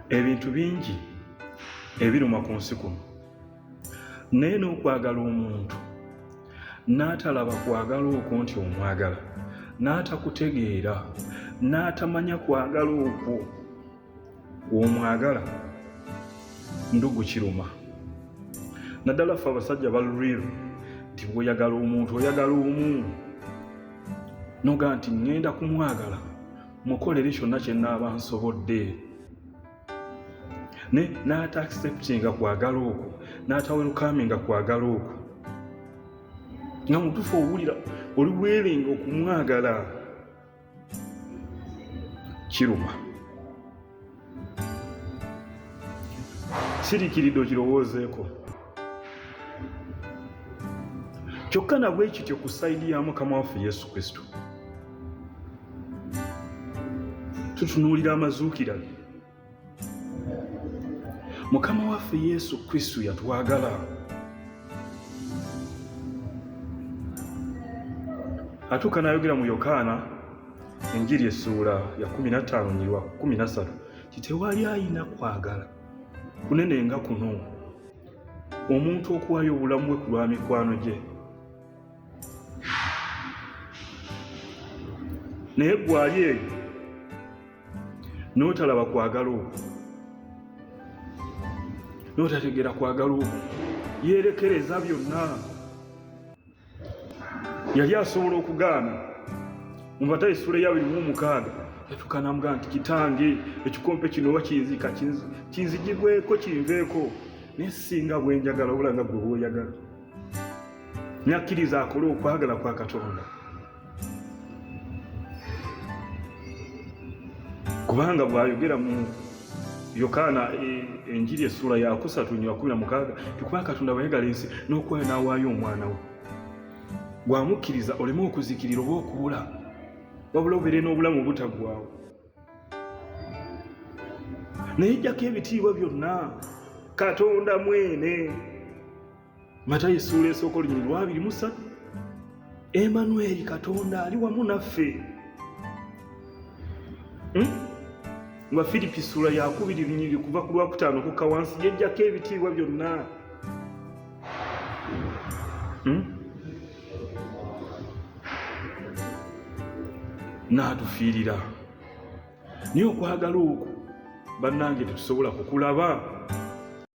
ebintu bingi ebiruma ku nsi kuno, naye n'okwagala omuntu n'atalaba kwagala okwo nti omwagala, n'atakutegeera, n'atamanya kwagala okwo omwagala, ndugu kiruma. Naddala ffe abasajja balulwiru nti bw'oyagala omuntu oyagala omu, noga nti ngenda kumwagala mukolere kyonna kye nnaaba nsobodde, n'ata acceptinga kwagala okwo, n'atawelukaminga kwagala okwo, nga mutuufu owulira oli bwerenga okumwagala, kiruma. Siriikiridde okirowoozeeko. Kyokka na bwe kityo ku sayidi ya Mukama waffe Yesu Kristo. Tutunuulira amazuukira ge. Mukama waffe Yesu Kristo yatwagala. Atuuka n'ayogera mu Yokaana Enjiri essuula ya 15 nyirwa 13 titewali ayina kwagala kunene nga kuno, omuntu okuwaayo obulamu bwe ku lwa mikwano gye. Naye gwali eyo n'otalaba kwagala okwo, n'otategeera kwagala okwo, yeerekereza byonna. Yali asobola okugaana mu Matayo essuula ya 26 yatuuka n'amugamba nti kitange, ekikompe kino oba kinzika kinzigibweko kinveeko, naye singa bwe njagala wabula nga gwe bw'oyagala. N'akkiriza akole okwagala kwa Katonda. Kubanga bw'ayogera mu Yokaana Enjiri essuula ya 3:16 tikuba Katonda bwayagala ensi n'okuwaayo n'awaayo omwana we, bw'amukkiriza oleme okuzikirira oba okubula, wabula obeere n'obulamu obutaggwaawo. Naye ejjako ebitiibwa byonna Katonda mwene. Matayo essuula esooka olunyiri lwa 23 Emmanuel, Katonda ali wamu naffe. Nga Filipi essuula ya 2 lunyiri kuva ku lwa 5 okukka wansi, yejjako ebitiibwa byonna. N'atufiirira. Naye okwagala okwo bannange tetusobola kukulaba.